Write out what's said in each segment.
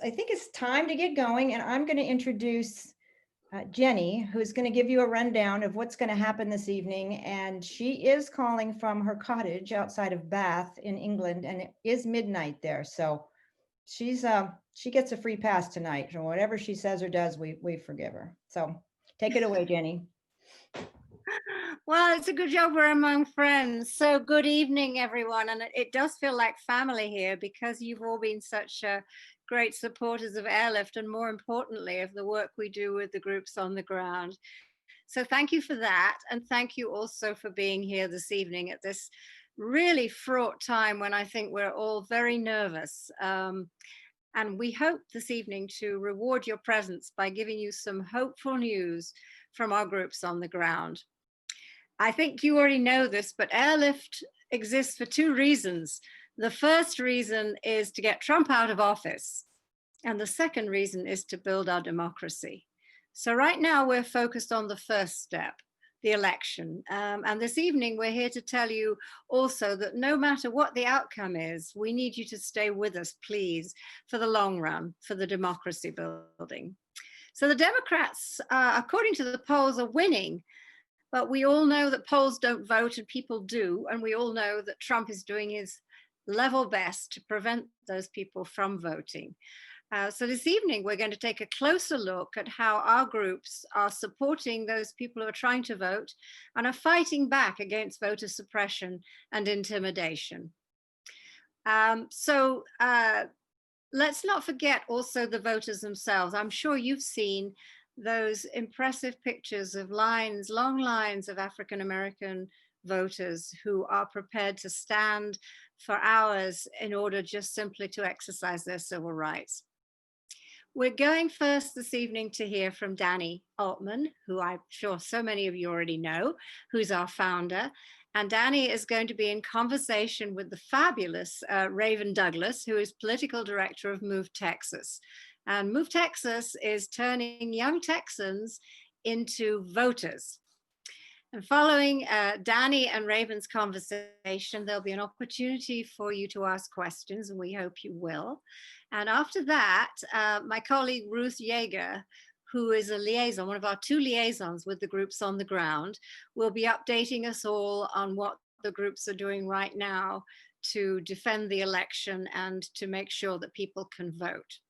I think it's time to get going, and I'm going to introduce Jenny, who's going to give you a rundown of what's going to happen this evening. And she is calling from her cottage outside of Bath in England, and it is midnight there. So she gets a free pass tonight. So whatever she says or does, we forgive her. So take it away, Jenny. Well, it's a good job we're among friends. So good evening, everyone. And it does feel like family here because you've all been such great supporters of Airlift and more importantly, of the work we do with the groups on the ground. So thank you for that. And thank you also for being here this evening at this really fraught time when I think we're all very nervous. And we hope this evening to reward your presence by giving you some hopeful news from our groups on the ground. I think you already know this, but Airlift exists for two reasons. The first reason is to get Trump out of office. And the second reason is to build our democracy. So right now we're focused on the first step, the election. And this evening we're here to tell you also that no matter what the outcome is, we need you to stay with us, please, for the long run, for the democracy building. So the Democrats, according to the polls, are winning. But we all know that polls don't vote and people do. And we all know that Trump is doing his level best to prevent those people from voting. So this evening, we're going to take a closer look at how our groups are supporting those people who are trying to vote and are fighting back against voter suppression and intimidation. Let's not forget also the voters themselves. I'm sure you've seen those impressive pictures of lines, long lines of African-American voters who are prepared to stand for hours in order just simply to exercise their civil rights. We're going first this evening to hear from Danny Altman, who I'm sure so many of you already know, who's our founder. And Danny is going to be in conversation with the fabulous Raven Douglas, who is political director of Move Texas. And Move Texas is turning young Texans into voters. And following Danny and Raven's conversation, there'll be an opportunity for you to ask questions, and we hope you will. And after that, my colleague Ruth Yeager, who is a liaison, one of our two liaisons with the groups on the ground, will be updating us all on what the groups are doing right now to defend the election and to make sure that people can vote.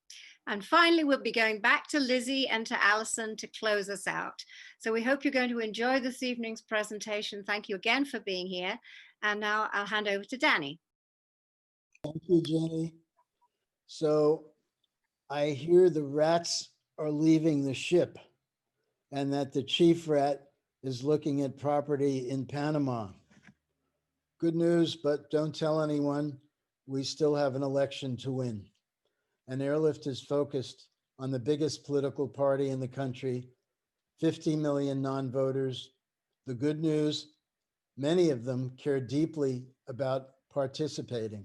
And finally, we'll be going back to Lizzie and to Alison to close us out. So we hope you're going to enjoy this evening's presentation. Thank you again for being here. And now I'll hand over to Danny. Thank you, Jenny. So I hear the rats are leaving the ship and that the chief rat is looking at property in Panama. Good news, but don't tell anyone. We still have an election to win. And Airlift is focused on the biggest political party in the country, 50 million non-voters. The good news, many of them care deeply about participating.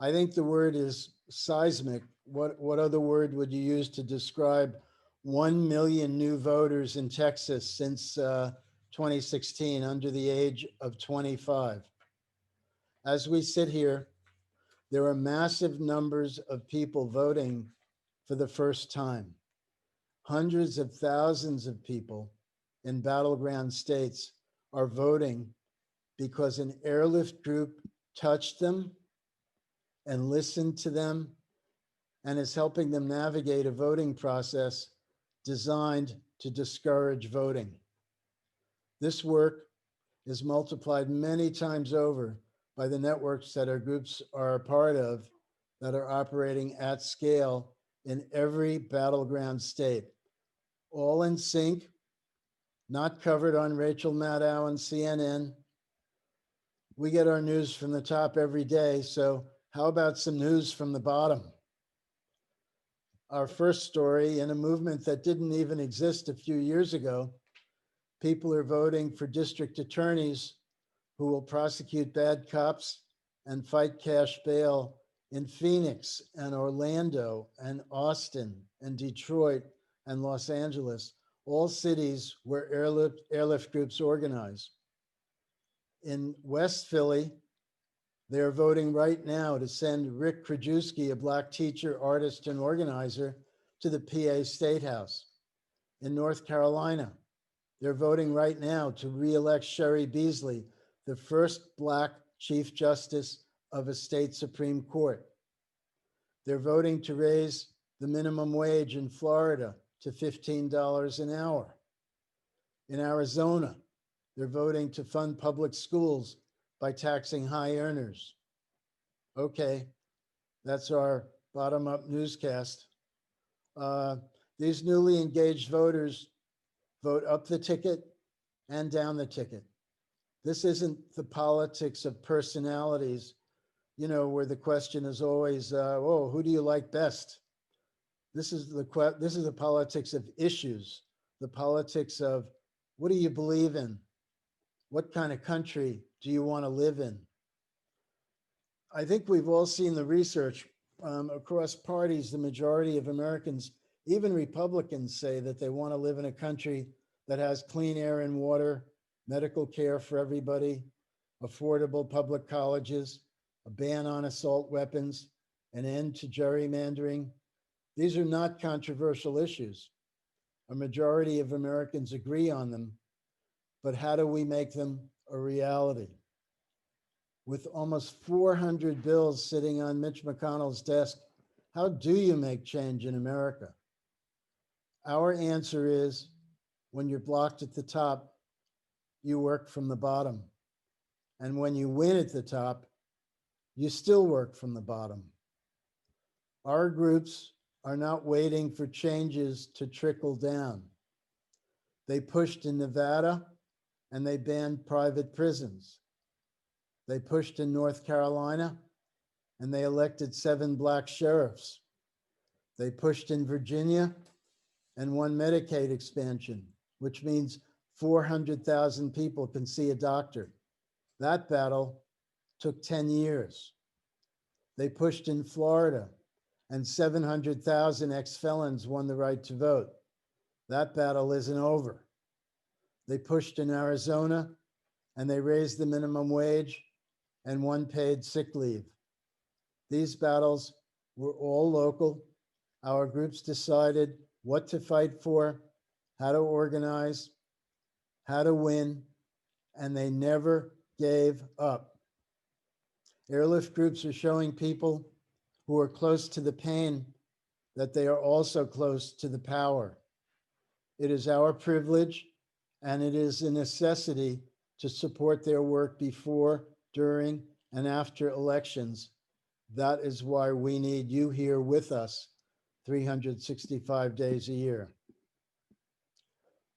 I think the word is seismic. What other word would you use to describe 1 million new voters in Texas since 2016 under the age of 25? As we sit here, there are massive numbers of people voting for the first time. Hundreds of thousands of people in battleground states are voting because an Airlift group touched them and listened to them and is helping them navigate a voting process designed to discourage voting. This work is multiplied many times over by the networks that our groups are a part of that are operating at scale in every battleground state, all in sync, not covered on Rachel Maddow and CNN. We get our news from the top every day, so how about some news from the bottom? Our first story, in a movement that didn't even exist a few years ago, people are voting for district attorneys who will prosecute bad cops and fight cash bail in Phoenix and Orlando and Austin and Detroit and Los Angeles, all cities where airlift groups organize. In West Philly, They're voting right now to send Rick Krajewski, a Black teacher, artist, and organizer, to the PA State House. In North Carolina, they're voting right now to re-elect Sherry Beasley, the first Black Chief Justice of a state Supreme Court. They're voting to raise the minimum wage in Florida to $15 an hour. In Arizona, they're voting to fund public schools by taxing high earners. Okay, that's our bottom-up newscast. These newly engaged voters vote up the ticket and down the ticket. This isn't the politics of personalities, where the question is always, oh, who do you like best? This is the politics of issues, the politics of what do you believe in? What kind of country do you want to live in? I think we've all seen the research across parties. The majority of Americans, even Republicans, say that they want to live in a country that has clean air and water, medical care for everybody, affordable public colleges, a ban on assault weapons, an end to gerrymandering. These are not controversial issues. A majority of Americans agree on them, but how do we make them a reality? With almost 400 bills sitting on Mitch McConnell's desk, how do you make change in America? Our answer is, when you're blocked at the top, you work from the bottom. And when you win at the top, you still work from the bottom. Our groups are not waiting for changes to trickle down. They pushed in Nevada and they banned private prisons. They pushed in North Carolina and they elected 7 Black sheriffs. They pushed in Virginia and won Medicaid expansion, which means 400,000 people can see a doctor. That battle took 10 years. They pushed in Florida and 700,000 ex-felons won the right to vote. That battle isn't over. They pushed in Arizona and they raised the minimum wage and won paid sick leave. These battles were all local. Our groups decided what to fight for, how to organize, how to win, and they never gave up. Airlift groups are showing people who are close to the pain that they are also close to the power. It is our privilege and it is a necessity to support their work before, during, and after elections. That is why we need you here with us 365 days a year.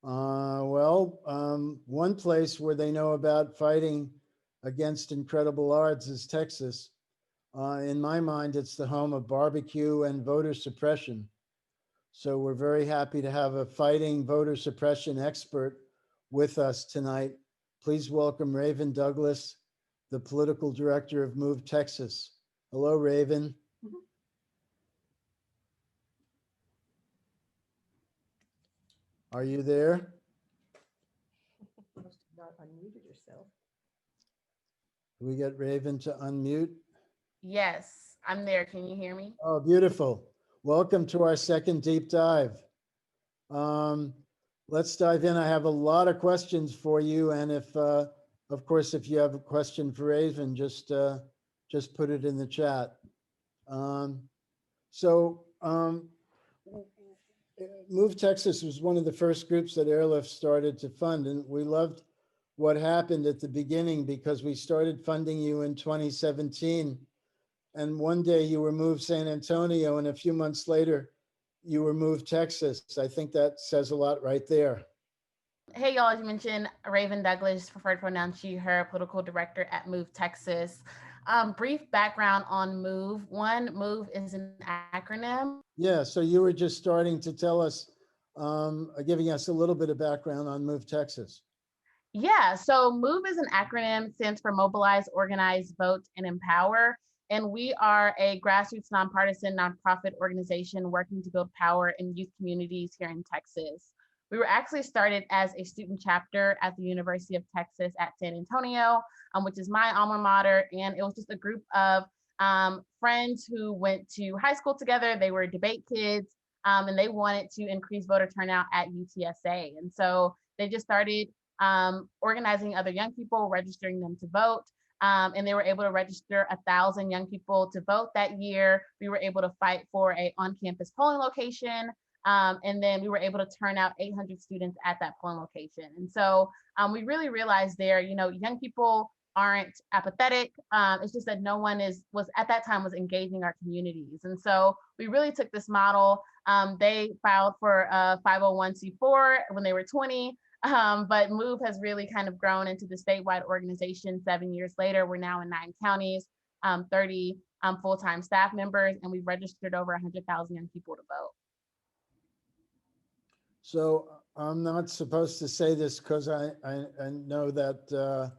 One place where they know about fighting against incredible odds is Texas. In my mind, it's the home of barbecue and voter suppression. So we're very happy to have a fighting voter suppression expert with us tonight. Please welcome Raven Douglas, the political director of Move Texas. Hello, Raven. Are you there? Must have not unmuted yourself. Can we get Raven to unmute? Yes, I'm there. Can you hear me? Oh, beautiful. Welcome to our second deep dive. Let's dive in. I have a lot of questions for you. And if, of course, if you have a question for Raven, just put it in the chat. Move Texas was one of the first groups that Airlift started to fund. And we loved what happened at the beginning because we started funding you in 2017. And one day you were moved San Antonio, and a few months later, you were moved Texas. I think that says a lot right there. Hey, y'all, as you mentioned, Raven Douglas, preferred pronoun she, her, political director at Move Texas. Brief background on Move. One, Move is an acronym. Yeah, so you were just starting to tell us, giving us a little bit of background on Move Texas. Yeah, so MOVE is an acronym, stands for Mobilize, Organize, Vote, and Empower. And we are a grassroots, nonpartisan, nonprofit organization working to build power in youth communities here in Texas. We were actually started as a student chapter at the University of Texas at San Antonio, which is my alma mater. And it was just a group of friends who went to high school together. They were debate kids, and they wanted to increase voter turnout at UTSA. And so they just started organizing other young people, registering them to vote. And they were able to register 1,000 young people to vote that year. We were able to fight for a on-campus polling location. And then we were able to turn out 800 students at that polling location. And so we really realized there, young people aren't apathetic. It's just that no one was at that time was engaging our communities. And so we really took this model. They filed for a 501c4 when they were 20. But MOVE has really kind of grown into the statewide organization 7 years later. We're now in 9 counties, 30 full-time staff members, and we've registered over 100,000 young people to vote. So I'm not supposed to say this because I know that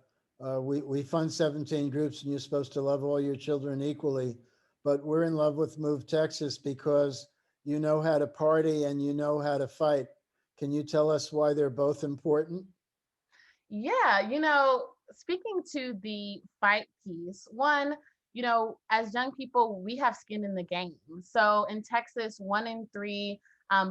we fund 17 groups and you're supposed to love all your children equally, but we're in love with Move Texas because you know how to party and you know how to fight. Can you tell us why they're both important? Yeah, speaking to the fight piece, one, as young people, we have skin in the game. So in Texas, 1 in 3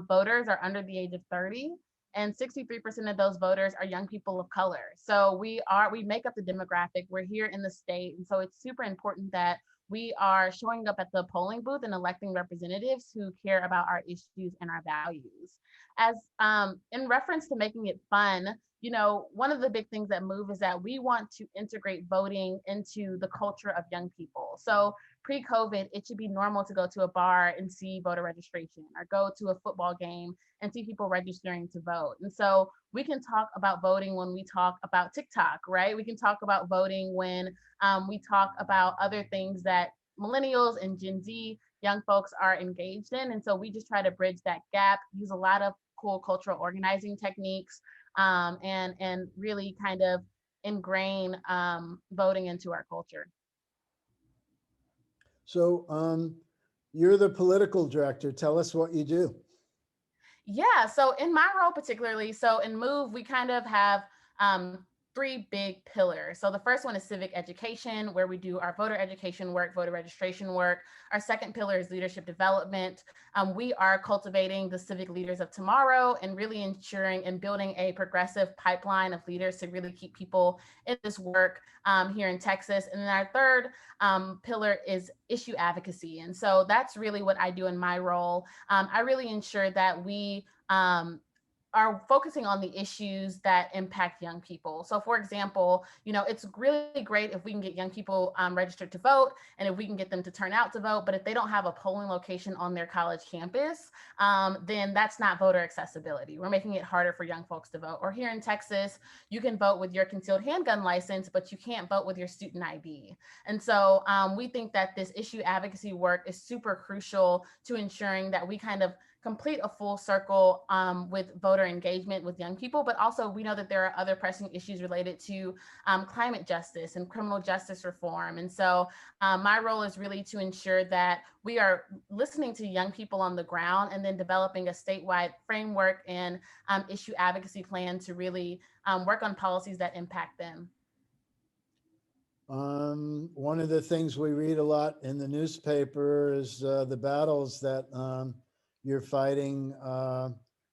voters are under the age of 30, and 63% of those voters are young people of color. So we make up the demographic. We're here in the state, and so it's super important that we are showing up at the polling booth and electing representatives who care about our issues and our values. As in reference to making it fun, one of the big things that MOVE is that we want to integrate voting into the culture of young people. So pre-COVID, it should be normal to go to a bar and see voter registration, or go to a football game and see people registering to vote. And so we can talk about voting when we talk about TikTok, right? We can talk about voting when we talk about other things that millennials and Gen Z young folks are engaged in. And so we just try to bridge that gap, use a lot of cool cultural organizing techniques, and really kind of ingrain voting into our culture. So you're the political director. Tell us what you do. Yeah, so in my role particularly, so in MOVE, we kind of have 3 big pillars. So the first one is civic education, where we do our voter education work, voter registration work. Our second pillar is leadership development. We are cultivating the civic leaders of tomorrow and really ensuring and building a progressive pipeline of leaders to really keep people in this work here in Texas. And then our third pillar is issue advocacy. And so that's really what I do in my role. I really ensure that we are focusing on the issues that impact young people. So for example, it's really great if we can get young people registered to vote and if we can get them to turn out to vote, but if they don't have a polling location on their college campus, then that's not voter accessibility. We're making it harder for young folks to vote. Or here in Texas, you can vote with your concealed handgun license, but you can't vote with your student ID. And so we think that this issue advocacy work is super crucial to ensuring that we kind of complete a full circle with voter engagement with young people, but also we know that there are other pressing issues related to climate justice and criminal justice reform. And so my role is really to ensure that we are listening to young people on the ground and then developing a statewide framework and issue advocacy plan to really work on policies that impact them. One of the things we read a lot in the newspaper is the battles that you're fighting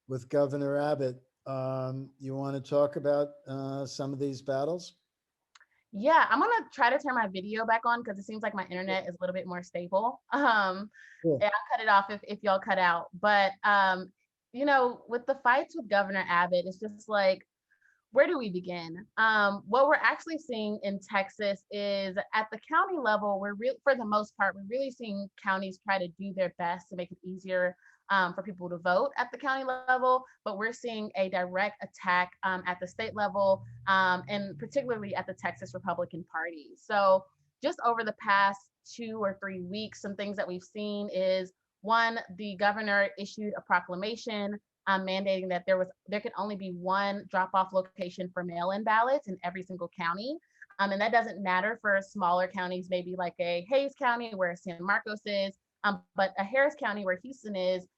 with Governor Abbott. You want to talk about some of these battles? Yeah, I'm gonna try to turn my video back on because it seems like my internet is a little bit more stable. Cool. And I'll cut it off if y'all cut out. But with the fights with Governor Abbott, it's just like, where do we begin? What we're actually seeing in Texas is at the county level, for the most part, we're really seeing counties try to do their best to make it easier for people to vote at the county level, but we're seeing a direct attack at the state level, and particularly at the Texas Republican Party. So just over the past 2 or 3 weeks, some things that we've seen is, one, the governor issued a proclamation mandating that there could only be one drop-off location for mail-in ballots in every single county. And that doesn't matter for smaller counties, maybe like a Hayes County where San Marcos is, but a Harris County where Houston is,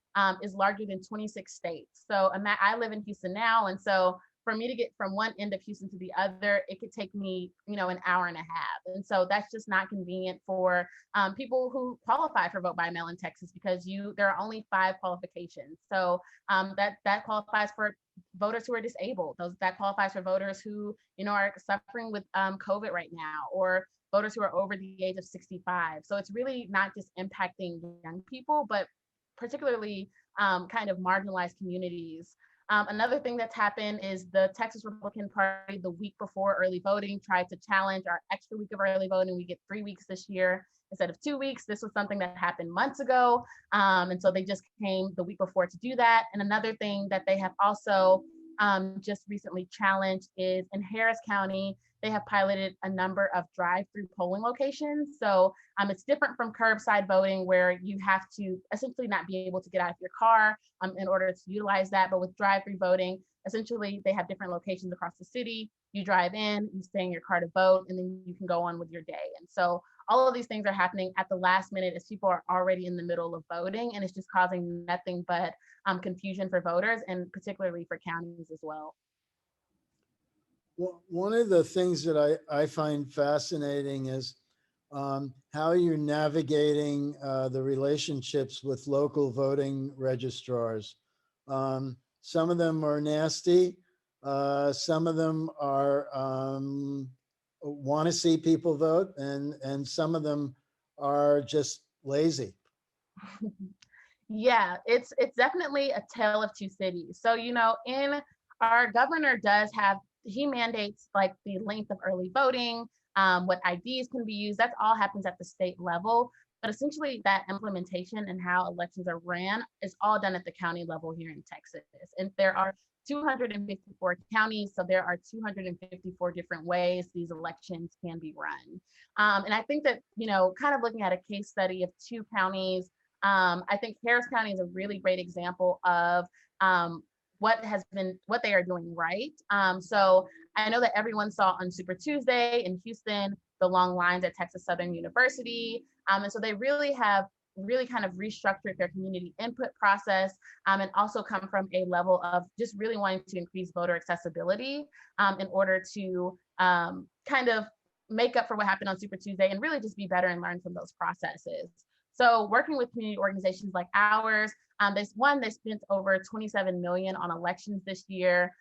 is larger than 26 states. So I live in Houston now, and so for me to get from one end of Houston to the other, it could take me, an hour and a half. And so that's just not convenient for people who qualify for vote by mail in Texas, because there are only 5 qualifications. So that qualifies for voters who are disabled. That qualifies for voters who, are suffering with COVID right now, or voters who are over the age of 65. So it's really not just impacting young people, but particularly kind of marginalized communities. Another thing that's happened is the Texas Republican Party, the week before early voting, tried to challenge our extra week of early voting. We get 3 weeks this year instead of 2 weeks. This was something that happened months ago. And so they just came the week before to do that. And another thing that they have also just recently challenged is in Harris County, they have piloted a number of drive-through polling locations. So it's different from curbside voting, where you have to essentially not be able to get out of your car in order to utilize that. But with drive-through voting, essentially they have different locations across the city. You drive in, you stay in your car to vote, and then you can go on with your day. And so all of these things are happening at the last minute as people are already in the middle of voting, and it's just causing nothing but confusion for voters, and particularly for counties as well. Well, one of the things that I find fascinating is how you're navigating the relationships with local voting registrars. Some of them are nasty. Some of them are want to see people vote, and some of them are just lazy. Yeah, it's definitely a tale of two cities. So, in our governor he mandates like the length of early voting, what IDs can be used. That all happens at the state level. But essentially that implementation and how elections are ran is all done at the county level here in Texas. And there are 254 counties, so there are 254 different ways these elections can be run. And I think that, kind of looking at a case study of 2 counties, I think Harris County is a really great example of what they are doing right. So I know that everyone saw on Super Tuesday in Houston the long lines at Texas Southern University, and so they really kind of restructured their community input process, and also come from a level of just really wanting to increase voter accessibility in order to kind of make up for what happened on Super Tuesday, and really just be better and learn from those processes. So working with community organizations like ours, they spent over $27 million on elections this year.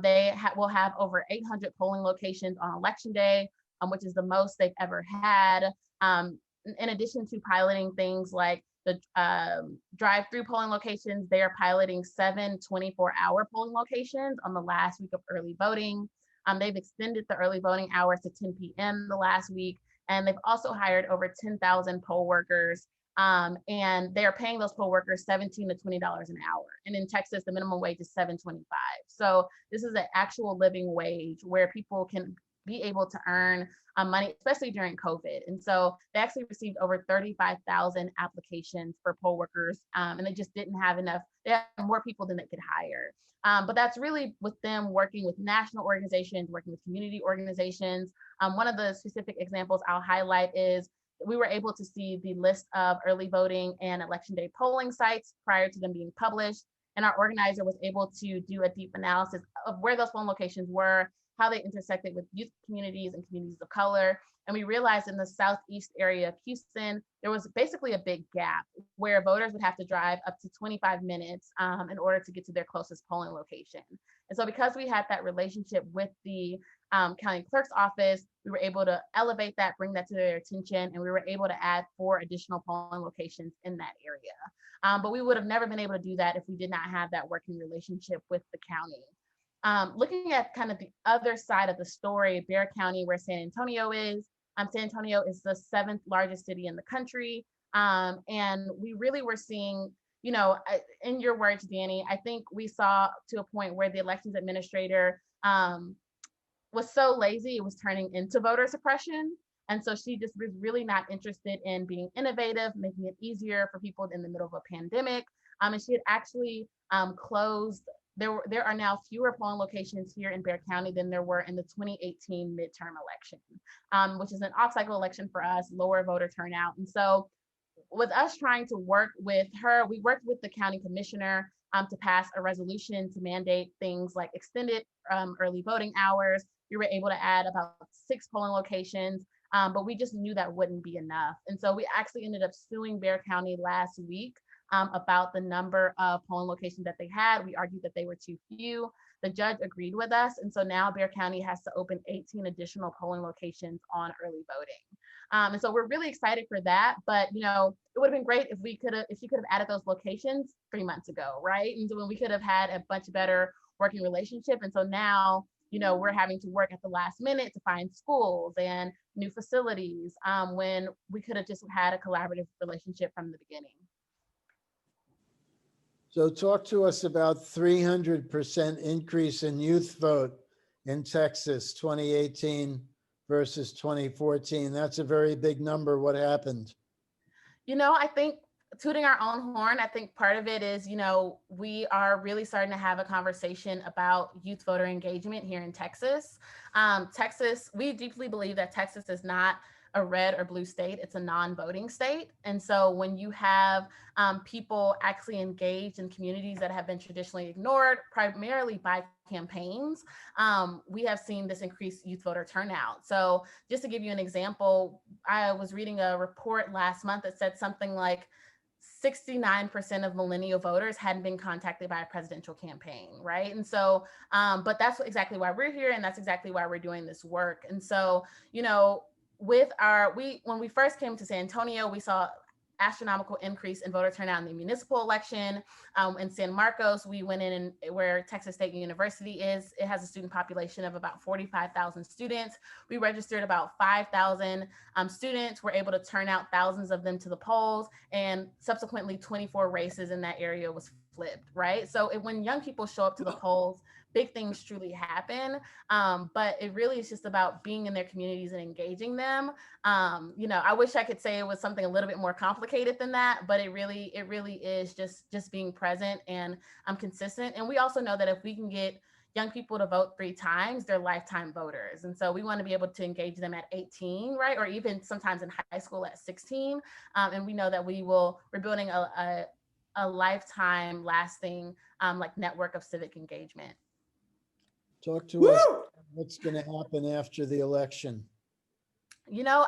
They will have over 800 polling locations on election day, which is the most they've ever had. In addition to piloting things like the drive-through polling locations, they are piloting 7 24-hour polling locations on the last week of early voting. They've extended the early voting hours to 10 p.m. the last week, and they've also hired over 10,000 poll workers. And they are paying those poll workers $17 to $20 an hour. And in Texas, the minimum wage is $7.25. So this is an actual living wage where people can be able to earn money, especially during COVID. And so they actually received over 35,000 applications for poll workers, and they just didn't have enough. They have more people than they could hire. But that's really with them working with national organizations, working with community organizations. One of the specific examples I'll highlight is we were able to see the list of early voting and election day polling sites prior to them being published. And our organizer was able to do a deep analysis of where those polling locations were, how they intersected with youth communities and communities of color. And we realized in the southeast area of Houston, there was basically a big gap where voters would have to drive up to 25 minutes in order to get to their closest polling location. And so because we had that relationship with the county clerk's office, we were able to elevate that, bring that to their attention, and we were able to add 4 additional polling locations in that area. But we would have never been able to do that if we did not have that working relationship with the county. Looking at kind of the other side of the story, Bexar County, where San Antonio is, San Antonio is the 7th largest city in the country. And we really were seeing, in your words, Danny, I think we saw to a point where the elections administrator was so lazy, it was turning into voter suppression. And so she just was really not interested in being innovative, making it easier for people in the middle of a pandemic. And she had actually closed. There are now fewer polling locations here in Bexar County than there were in the 2018 midterm election, which is an off-cycle election for us, lower voter turnout. And so with us trying to work with her, we worked with the county commissioner to pass a resolution to mandate things like extended early voting hours. We were able to add about 6 polling locations, but we just knew that wouldn't be enough. And so we actually ended up suing Bexar County last week about the number of polling locations that they had. We argued that they were too few. The judge agreed with us. And so now Bexar County has to open 18 additional polling locations on early voting. And so we're really excited for that. But it would have been great if she could have added those locations 3 months ago, right? And so when we could have had a much better working relationship. And so now, we're having to work at the last minute to find schools and new facilities when we could have just had a collaborative relationship from the beginning. So talk to us about 300% increase in youth vote in Texas, 2018 versus 2014. That's a very big number. What happened? I think tooting our own horn, I think part of it is, we are really starting to have a conversation about youth voter engagement here in Texas. We deeply believe that Texas is not a red or blue state, it's a non-voting state. And so when you have people actually engaged in communities that have been traditionally ignored, primarily by campaigns, we have seen this increased youth voter turnout. So just to give you an example, I was reading a report last month that said something like 69% of millennial voters hadn't been contacted by a presidential campaign, right? And so, but that's exactly why we're here, and that's exactly why we're doing this work. And so, when we first came to San Antonio, we saw astronomical increase in voter turnout in the municipal election. In San Marcos, we went in and where Texas State University is, it has a student population of about 45,000 students. We registered about 5,000 students, were able to turn out thousands of them to the polls, and subsequently 24 races in that area was flipped, right? So when young people show up to the polls, big things truly happen. But it really is just about being in their communities and engaging them. I wish I could say it was something a little bit more complicated than that, but it really is just being present and consistent. And we also know that if we can get young people to vote 3 times, they're lifetime voters. And so we want to be able to engage them at 18, right? Or even sometimes in high school at 16. And we know that we're building a lifetime lasting network of civic engagement. Talk to us what's going to happen after the election.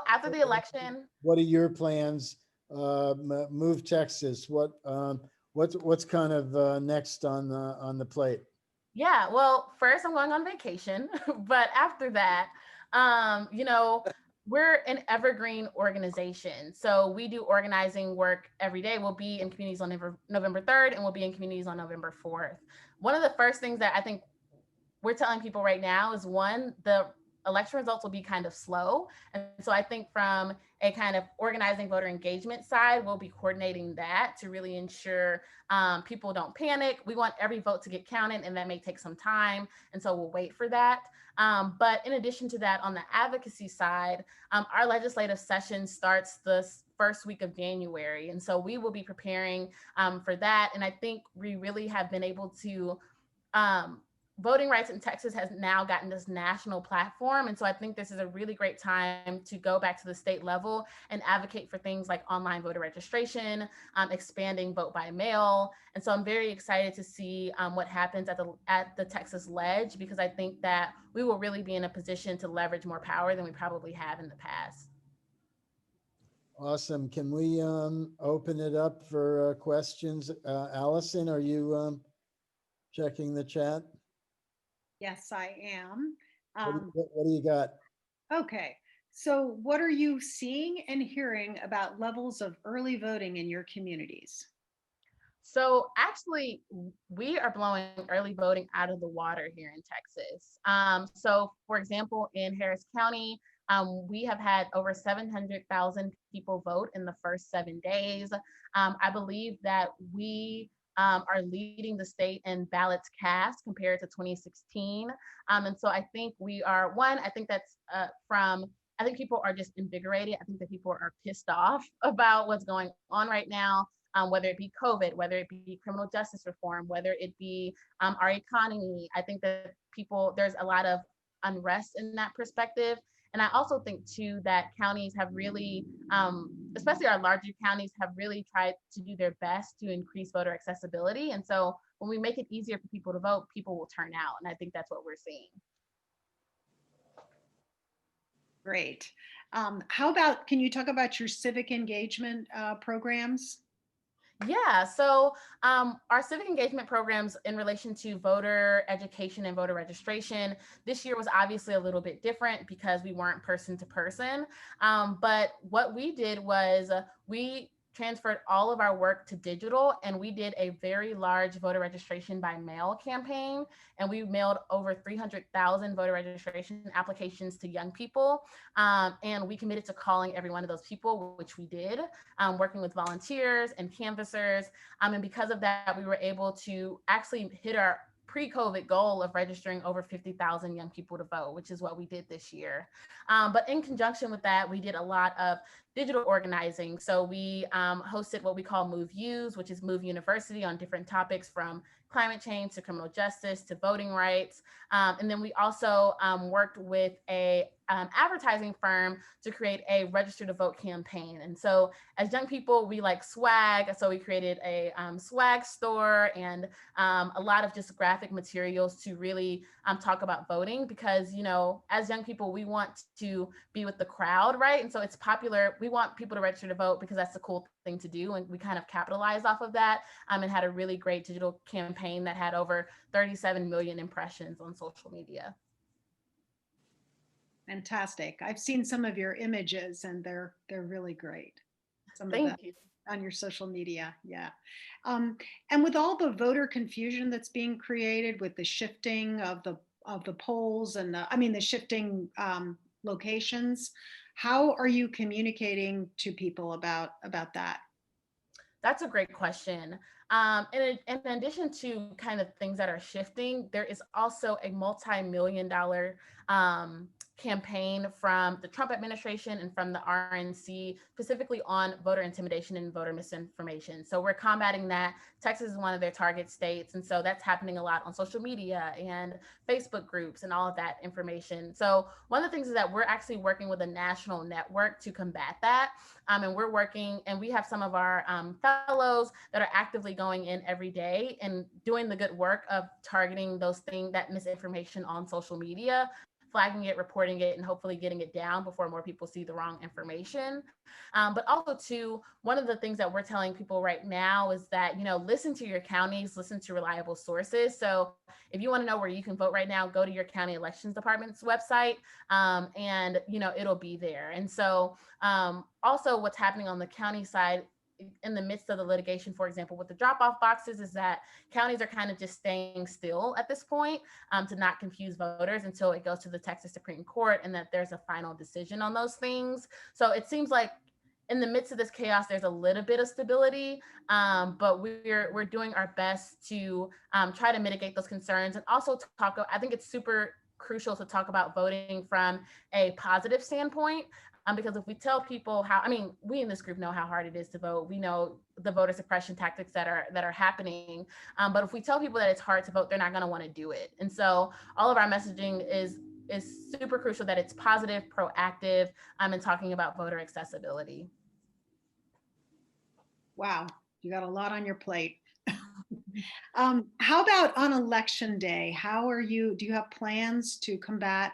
After the election, what are your plans? Move Texas. What's kind of next on the plate? Yeah, well, first I'm going on vacation, but after that, we're an evergreen organization. So we do organizing work every day. We'll be in communities on November 3rd, and we'll be in communities on November 4th. One of the first things that I think we're telling people right now is, one, the election results will be kind of slow. And so I think from a kind of organizing voter engagement side, we'll be coordinating that to really ensure people don't panic. We want every vote to get counted, and that may take some time. And so we'll wait for that. But in addition to that, on the advocacy side, our legislative session starts the first week of January. And so we will be preparing for that. And I think we really have been able to voting rights in Texas has now gotten this national platform. And so I think this is a really great time to go back to the state level and advocate for things like online voter registration, expanding vote by mail. And so I'm very excited to see what happens at the Texas Ledge, because I think that we will really be in a position to leverage more power than we probably have in the past. Awesome. Can we open it up for questions? Allison, are you checking the chat? Yes, I am. What do you got? Okay, so what are you seeing and hearing about levels of early voting in your communities? So actually, we are blowing early voting out of the water here in Texas. So for example, in Harris County, we have had over 700,000 people vote in the first 7 days. I believe that we are leading the state in ballots cast compared to 2016. And so I think we are, I think that's I think people are just invigorated. I think that people are pissed off about what's going on right now, whether it be COVID, whether it be criminal justice reform, whether it be our economy. I think that there's a lot of unrest in that perspective. And I also think too that counties have really, especially our larger counties, have really tried to do their best to increase voter accessibility. And so when we make it easier for people to vote, people will turn out. And I think that's what we're seeing. Great. How about, can you talk about your civic engagement programs? Yeah, so our civic engagement programs in relation to voter education and voter registration this year was obviously a little bit different because we weren't person to person. But what we did was we transferred all of our work to digital, and we did a very large voter registration by mail campaign. And we mailed over 300,000 voter registration applications to young people. And we committed to calling every one of those people, which we did, working with volunteers and canvassers. And because of that, we were able to actually hit our pre-COVID goal of registering over 50,000 young people to vote, which is what we did this year. But in conjunction with that, we did a lot of digital organizing. So we hosted what we call Move Use, which is Move University, on different topics from climate change to criminal justice to voting rights. And then we also worked with a advertising firm to create a register to vote campaign. And so as young people, we like swag. So we created a swag store and a lot of just graphic materials to really talk about voting, because, you know, as young people, we want to be with the crowd, right? And so it's popular. We want people to register to vote because that's the cool thing to do. And we kind of capitalized off of that and had a really great digital campaign that had over 37 million impressions on social media. Fantastic. I've seen some of your images and they're really great. Some of Thank them you. on your social media. Yeah. And with all the voter confusion that's being created with the shifting of the polls and the shifting locations, how are you communicating to people about that? That's a great question. In addition to kind of things that are shifting, there is also a multi-million-dollar campaign from the Trump administration and from the RNC, specifically on voter intimidation and voter misinformation. So we're combating that. Texas is one of their target states. And so that's happening a lot on social media and Facebook groups and all of that information. So one of the things is that we're actually working with a national network to combat that. And we're working, and we have some of our fellows that are actively going in every day and doing the good work of targeting those things, that misinformation on social media, flagging it, reporting it, and hopefully getting it down before more people see the wrong information. But also too, one of the things that we're telling people right now is that, you know, listen to your counties, listen to reliable sources. So if you want to know where you can vote right now, go to your county elections department's website, and, you know, it'll be there. And so also what's happening on the county side in the midst of the litigation, for example, with the drop-off boxes, is that counties are kind of just staying still at this point to not confuse voters until it goes to the Texas Supreme Court and that there's a final decision on those things. So it seems like in the midst of this chaos, there's a little bit of stability, but we're doing our best to try to mitigate those concerns and also talk. I think it's super crucial to talk about voting from a positive standpoint. Because if we tell people we in this group know how hard it is to vote. We know the voter suppression tactics that are happening. But if we tell people that it's hard to vote, they're not going to want to do it. And so all of our messaging is super crucial, that it's positive, proactive, and talking about voter accessibility. Wow, you got a lot on your plate. How about on election day? Do you have plans to combat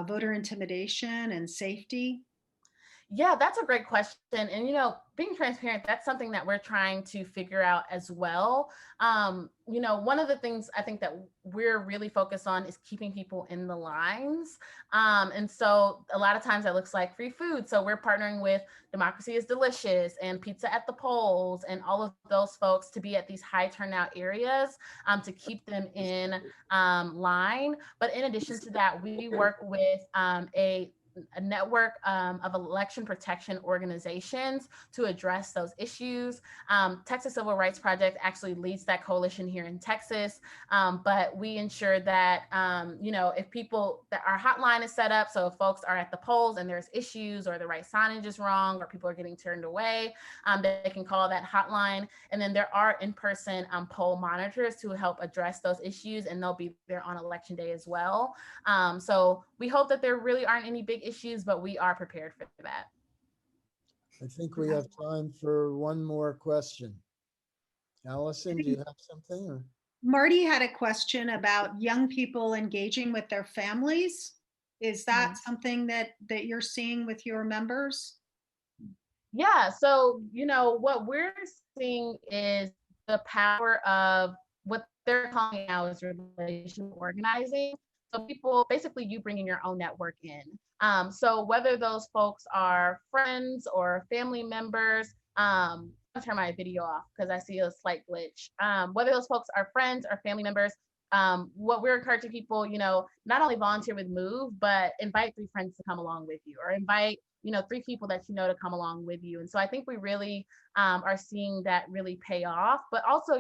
voter intimidation and safety? Yeah, that's a great question. And, you know, being transparent, that's something that we're trying to figure out as well. You know, one of the things I think that we're really focused on is keeping people in the lines. And so a lot of times that looks like free food. So we're partnering with Democracy is Delicious and Pizza at the Polls and all of those folks to be at these high turnout areas to keep them in line. But in addition to that, we work with a network of election protection organizations to address those issues. Texas Civil Rights Project actually leads that coalition here in Texas, but we ensure that, you know, if that our hotline is set up, so if folks are at the polls and there's issues or the right signage is wrong or people are getting turned away, they can call that hotline. And then there are in-person poll monitors to help address those issues, and they'll be there on election day as well. So we hope that there really aren't any big issues, but we are prepared for that. I think we have time for one more question. Allison, do you have something? Or? Marty had a question about young people engaging with their families. Is that something that you're seeing with your members? Yeah, so what we're seeing is the power of what they're calling now is relational organizing. So people, basically you bringing your own network in. So whether those folks are friends or family members, I'll turn my video off because I see a slight glitch. Whether those folks are friends or family members, what we're encouraging people, not only volunteer with Move, but invite 3 friends to come along with you, or invite 3 people that to come along with you. And so I think we really are seeing that really pay off. But also,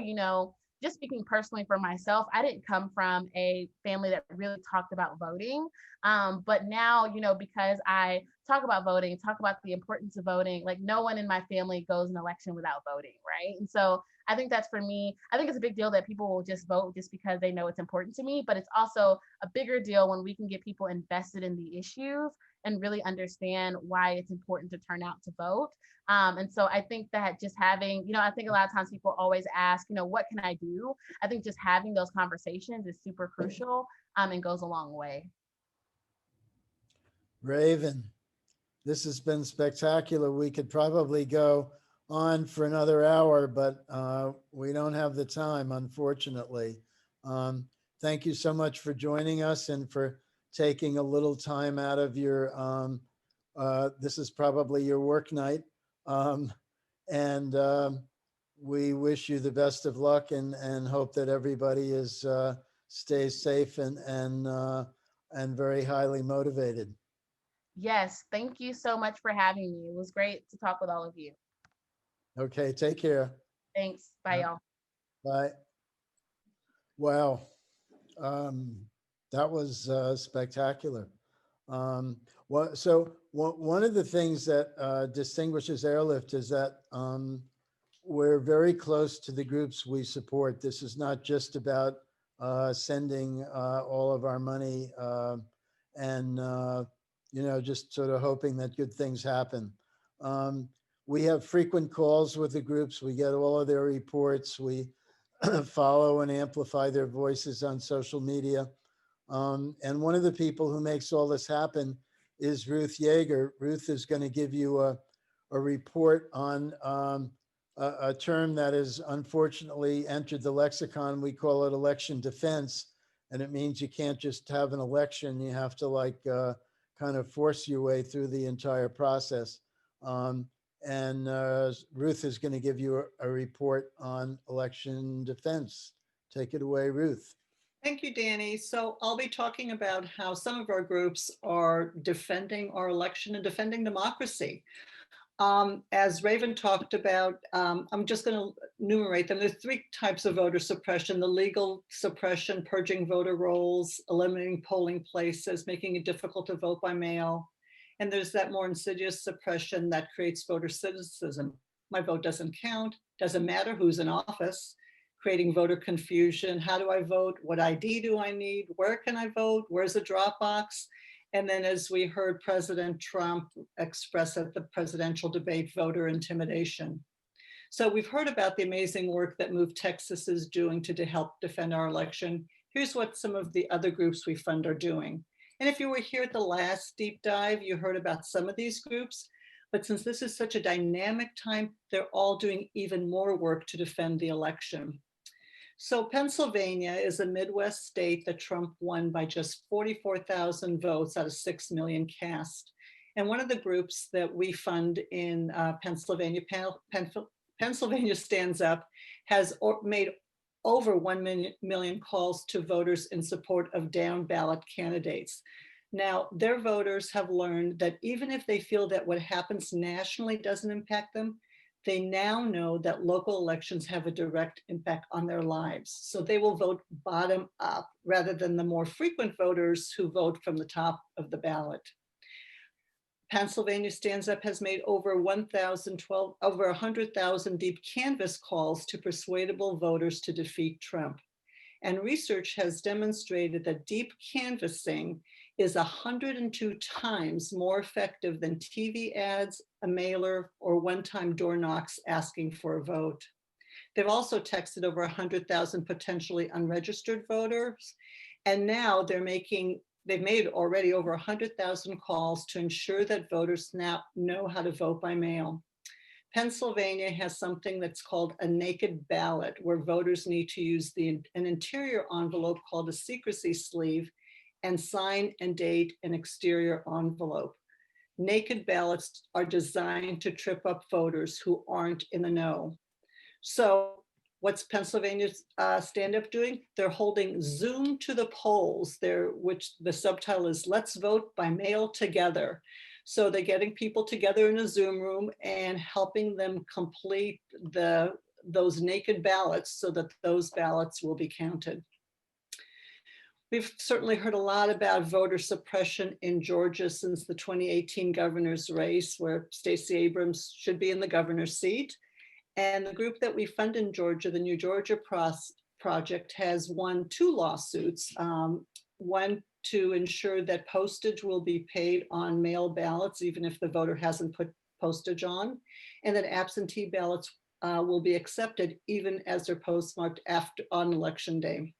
just speaking personally for myself, I didn't come from a family that really talked about voting. But now, because I talk about voting, talk about the importance of voting, like no one in my family goes an election without voting, right? And so I think that's, for me, I think it's a big deal that people will just vote just because they know it's important to me. But it's also a bigger deal when we can get people invested in the issues and really understand why it's important to turn out to vote. And so I think that just having, I think a lot of times people always ask, what can I do? I think just having those conversations is super crucial and goes a long way. Raven, this has been spectacular. We could probably go on for another hour, but we don't have the time, unfortunately. Thank you so much for joining us and for taking a little time out of your, this is probably your work night. We wish you the best of luck and hope that everybody stays safe and very highly motivated. Yes, thank you so much for having me. It was great to talk with all of you. Okay, take care. Thanks. Bye, y'all. Bye. Wow. That was spectacular. One of the things that distinguishes Airlift is that we're very close to the groups we support. This is not just about sending all of our money and just sort of hoping that good things happen. We have frequent calls with the groups. We get all of their reports. We follow and amplify their voices on social media. And one of the people who makes all this happen is Ruth Yeager. Ruth is going to give you a report on a term that has unfortunately entered the lexicon. We call it election defense. And it means you can't just have an election. You have to kind of force your way through the entire process. Ruth is going to give you a report on election defense. Take it away, Ruth. Thank you, Danny. So I'll be talking about how some of our groups are defending our election and defending democracy. As Raven talked about, I'm just going to enumerate them. There's 3 types of voter suppression: the legal suppression, purging voter rolls, eliminating polling places, making it difficult to vote by mail. And there's that more insidious suppression that creates voter cynicism. My vote doesn't count, doesn't matter who's in office, creating voter confusion. How do I vote? What ID do I need? Where can I vote? Where's the drop box? And then, as we heard President Trump express at the presidential debate, voter intimidation. So we've heard about the amazing work that Move Texas is doing to help defend our election. Here's what some of the other groups we fund are doing. And if you were here at the last deep dive, you heard about some of these groups. But since this is such a dynamic time, they're all doing even more work to defend the election. So Pennsylvania is a Midwest state that Trump won by just 44,000 votes out of 6 million cast. And one of the groups that we fund in Pennsylvania, Pennsylvania Stands Up, has made over 1 million calls to voters in support of down ballot candidates. Now, their voters have learned that even if they feel that what happens nationally doesn't impact them, they now know that local elections have a direct impact on their lives. So they will vote bottom up rather than the more frequent voters who vote from the top of the ballot. Pennsylvania Stands Up has made over 100,000 deep canvass calls to persuadable voters to defeat Trump. And research has demonstrated that deep canvassing is 102 times more effective than TV ads, a mailer, or one-time door knocks asking for a vote. They've also texted over 100,000 potentially unregistered voters. And now they've made already over 100,000 calls to ensure that voters now know how to vote by mail. Pennsylvania has something that's called a naked ballot, where voters need to use an interior envelope called a secrecy sleeve and sign and date an exterior envelope. Naked ballots are designed to trip up voters who aren't in the know. So what's Pennsylvania's Stand Up doing? They're holding Zoom to the polls there, which the subtitle is Let's Vote by Mail Together. So they're getting people together in a Zoom room and helping them complete those naked ballots so that those ballots will be counted. We've certainly heard a lot about voter suppression in Georgia since the 2018 governor's race, where Stacey Abrams should be in the governor's seat. And the group that we fund in Georgia, the New Georgia Project, has won 2 lawsuits. One to ensure that postage will be paid on mail ballots, even if the voter hasn't put postage on, and that absentee ballots will be accepted even as they're postmarked on election day.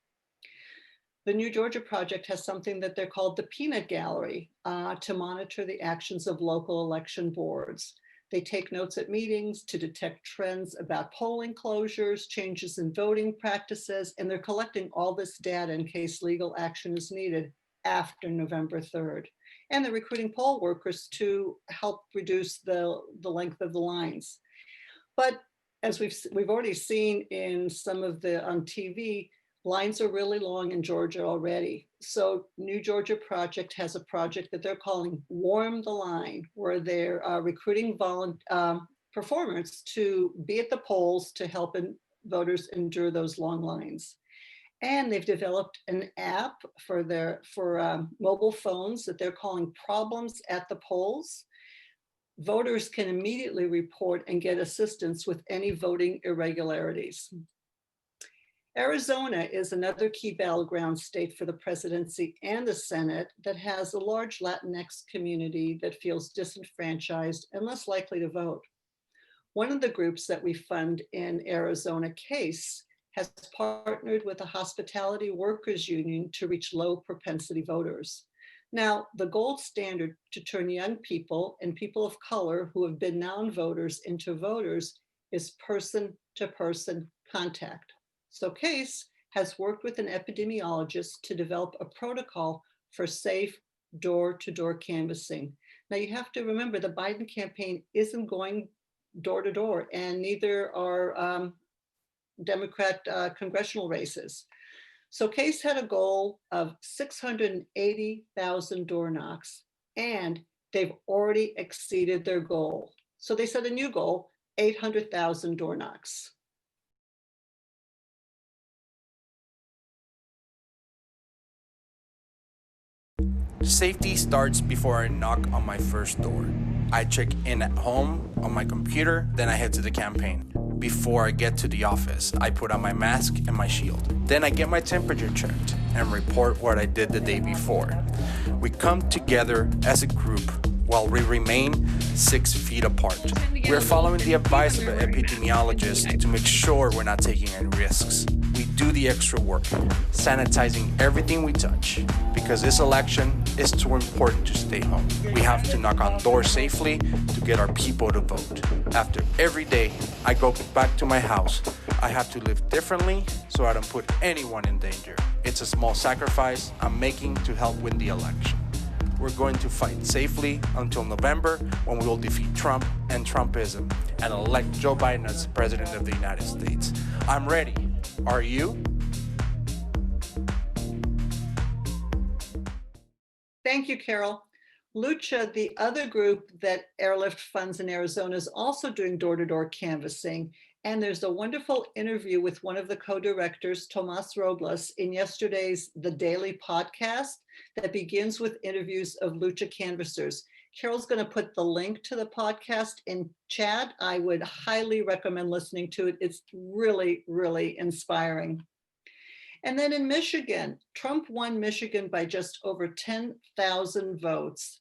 The New Georgia Project has something that they're called the Peanut Gallery to monitor the actions of local election boards. They take notes at meetings to detect trends about polling closures, changes in voting practices, and they're collecting all this data in case legal action is needed after November 3rd. And they're recruiting poll workers to help reduce the length of the lines. But as we've already seen in some of the on TV, lines are really long in Georgia already. So New Georgia Project has a project that they're calling Warm the Line, where they're recruiting performers to be at the polls to help voters endure those long lines. And they've developed an app for mobile phones that they're calling Problems at the Polls. Voters can immediately report and get assistance with any voting irregularities. Arizona is another key battleground state for the presidency and the Senate that has a large Latinx community that feels disenfranchised and less likely to vote. One of the groups that we fund in Arizona, CASE, has partnered with the Hospitality Workers Union to reach low propensity voters. Now, the gold standard to turn young people and people of color who have been non-voters into voters is person-to-person contact. So CASE has worked with an epidemiologist to develop a protocol for safe door-to-door canvassing. Now you have to remember the Biden campaign isn't going door-to-door, and neither are Democrat congressional races. So CASE had a goal of 680,000 door knocks, and they've already exceeded their goal. So they set a new goal, 800,000 door knocks. Safety starts before I knock on my first door. I check in at home on my computer, then I head to the campaign. Before I get to the office, I put on my mask and my shield. Then I get my temperature checked and report what I did the day before. We come together as a group while we remain 6 feet apart. We're following the advice of an epidemiologist to make sure we're not taking any risks. We do the extra work, sanitizing everything we touch, because this election is too important to stay home. We have to knock on doors safely to get our people to vote. After every day I go back to my house, I have to live differently so I don't put anyone in danger. It's a small sacrifice I'm making to help win the election. We're going to fight safely until November, when we will defeat Trump and Trumpism and elect Joe Biden as President of the United States. I'm ready. Are you? Thank you, Carol. Lucha, the other group that Airlift funds in Arizona, is also doing door-to-door canvassing. And there's a wonderful interview with one of the co-directors, Tomas Robles, in yesterday's The Daily podcast that begins with interviews of Lucha canvassers. Carol's going to put the link to the podcast in chat. I would highly recommend listening to it. It's really, really inspiring. And then in Michigan, Trump won Michigan by just over 10,000 votes.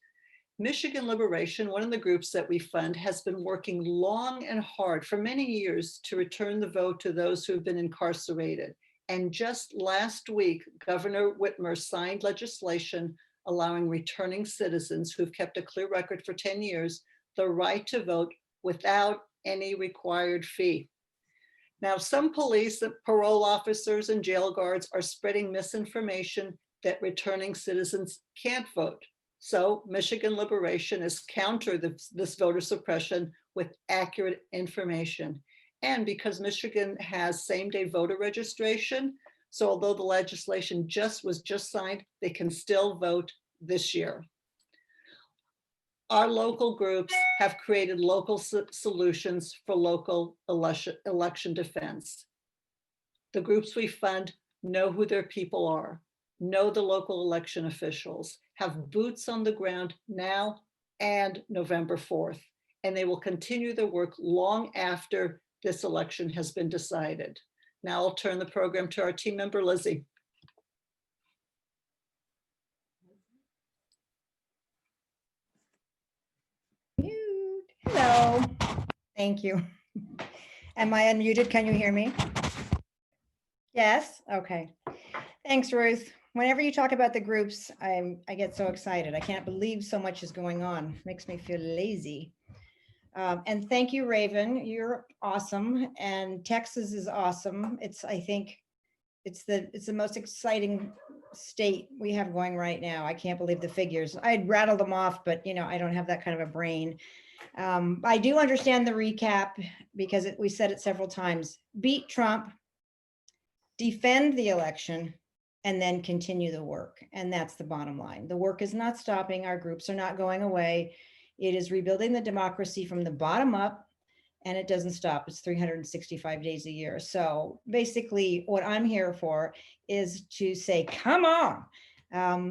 Michigan Liberation, one of the groups that we fund, has been working long and hard for many years to return the vote to those who have been incarcerated. And just last week, Governor Whitmer signed legislation allowing returning citizens who've kept a clear record for 10 years the right to vote without any required fee. Now, some police, parole officers, and jail guards are spreading misinformation that returning citizens can't vote. So Michigan Liberation is counter this voter suppression with accurate information. And because Michigan has same-day voter registration, so although the legislation was just signed, they can still vote this year. Our local groups have created local solutions for local election defense. The groups we fund know who their people are, know the local election officials, have boots on the ground now and November 4th, and they will continue their work long after this election has been decided. Now I'll turn the program to our team member, Lizzie. Hello. Thank you. Am I unmuted? Can you hear me? Yes? Okay. Thanks, Ruth. Whenever you talk about the groups, I get so excited. I can't believe so much is going on. Makes me feel lazy. And thank you, Raven. You're awesome. And Texas is awesome. I think it's the most exciting state we have going right now. I can't believe the figures. I'd rattle them off, but I don't have that kind of a brain. I do understand the recap because we said it several times. Beat Trump, defend the election, and then continue the work. And that's the bottom line. The work is not stopping. Our groups are not going away. It is rebuilding the democracy from the bottom up, and it doesn't stop. It's 365 days a year. So basically what I'm here for is to say, come on,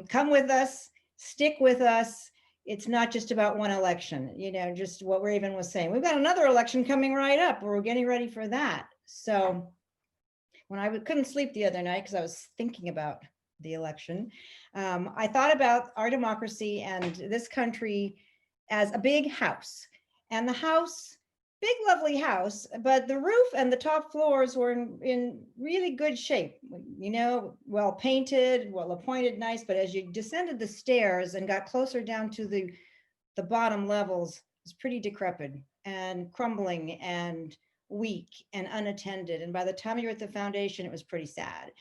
come with us, stick with us. It's not just about one election, just what Raven was saying. We've got another election coming right up. We're getting ready for that. So when I couldn't sleep the other night because I was thinking about the election, I thought about our democracy and this country as a big house. And the house, big, lovely house, but the roof and the top floors were in really good shape, well painted, well appointed, nice. But as you descended the stairs and got closer down to the bottom levels, it was pretty decrepit and crumbling and weak and unattended. And by the time you were at the foundation, it was pretty sad.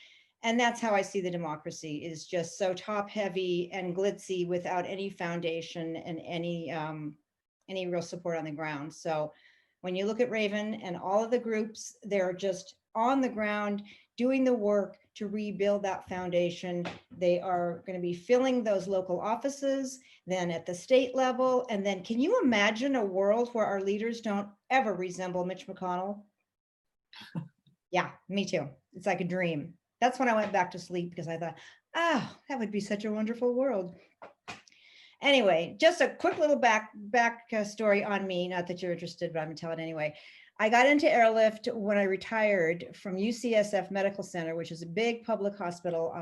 And that's how I see the democracy, is just so top heavy and glitzy without any foundation and any real support on the ground. So when you look at Raven and all of the groups, they're just on the ground doing the work to rebuild that foundation. They are going to be filling those local offices, then at the state level. And then can you imagine a world where our leaders don't ever resemble Mitch McConnell? Yeah, me too. It's like a dream. That's when I went back to sleep because I thought, oh, that would be such a wonderful world. Anyway, just a quick little back story on me. Not that you're interested, but I'm gonna tell it anyway. I got into Airlift when I retired from UCSF Medical Center, which is a big public hospital,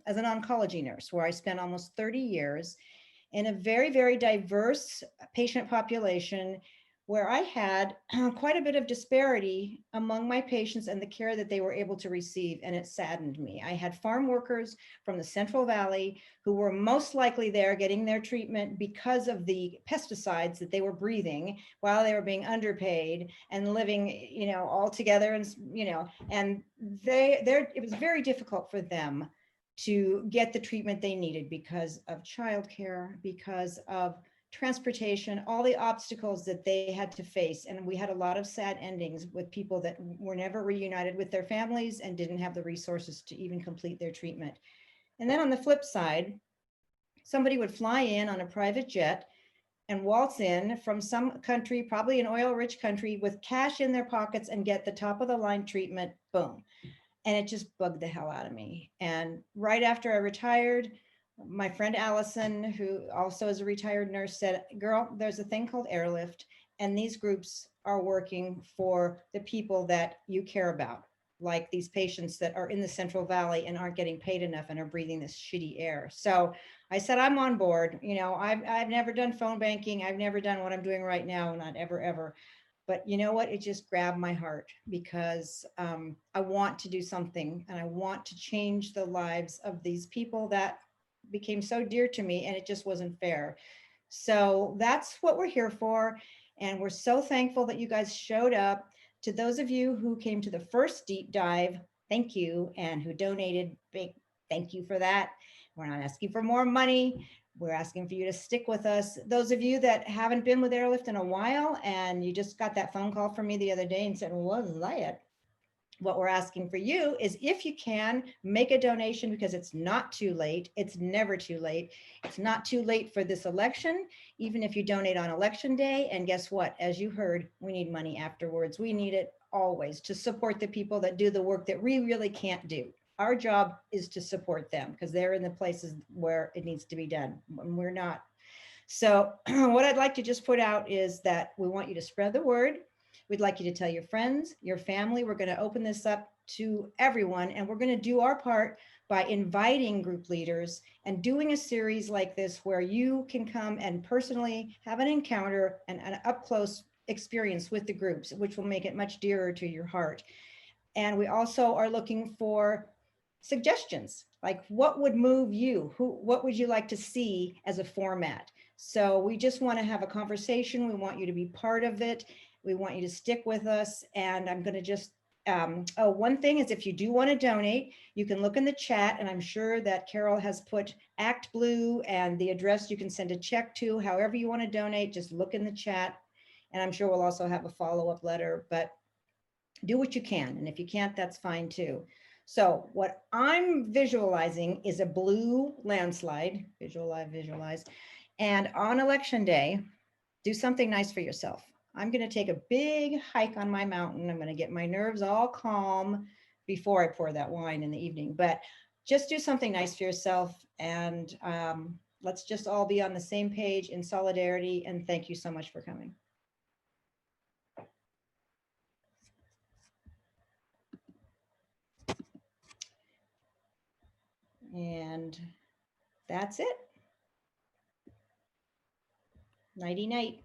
as an oncology nurse, where I spent almost 30 years in a very, very diverse patient population, where I had quite a bit of disparity among my patients and the care that they were able to receive, and it saddened me. I had farm workers from the Central Valley who were most likely there getting their treatment because of the pesticides that they were breathing while they were being underpaid and living, all together, and and it was very difficult for them to get the treatment they needed because of childcare, because of transportation, all the obstacles that they had to face. And we had a lot of sad endings with people that were never reunited with their families and didn't have the resources to even complete their treatment. And then on the flip side, somebody would fly in on a private jet and waltz in from some country, probably an oil-rich country, with cash in their pockets and get the top of the line treatment, boom. And it just bugged the hell out of me. And right after I retired, my friend Allison, who also is a retired nurse, said, girl, there's a thing called Airlift, and these groups are working for the people that you care about. like these patients that are in the Central Valley and aren't getting paid enough and are breathing this shitty air. So I said, I'm on board. You know, I've never done phone banking. I've never done what I'm doing right now, not ever, ever. But you know what? It just grabbed my heart because I want to do something and I want to change the lives of these people that became so dear to me, and it just wasn't fair. So that's what we're here for. And we're so thankful that you guys showed up. To those of you who came to the first deep dive, thank you. And who donated, big thank you for that. We're not asking for more money. We're asking for you to stick with us. Those of you that haven't been with Airlift in a while and you just got that phone call from me the other day and said, well, what is that? What we're asking for you is, if you can, make a donation, because it's not too late. It's never too late. It's not too late for this election, even if you donate on election day. And guess what? As you heard, we need money afterwards. We need it always to support the people that do the work that we really can't do. Our job is to support them because they're in the places where it needs to be done, and we're not. So what I'd like to just put out is that we want you to spread the word. We'd like you to tell your friends, your family. We're going to open this up to everyone, and we're going to do our part by inviting group leaders and doing a series like this where you can come and personally have an encounter and an up close experience with the groups, which will make it much dearer to your heart. And we also are looking for suggestions, like what would move you? What would you like to see as a format? So we just want to have a conversation. We want you to be part of it. We want you to stick with us. And I'm going to just, one thing is, if you do want to donate, you can look in the chat, and I'm sure that Carol has put Act Blue and the address you can send a check to. However you want to donate, just look in the chat. And I'm sure we'll also have a follow-up letter, but do what you can. And if you can't, that's fine too. So what I'm visualizing is a blue landslide, visualize. And on election day, do something nice for yourself. I'm going to take a big hike on my mountain. I'm going to get my nerves all calm before I pour that wine in the evening, but just do something nice for yourself. And let's just all be on the same page in solidarity. And thank you so much for coming. And that's it. Nighty night.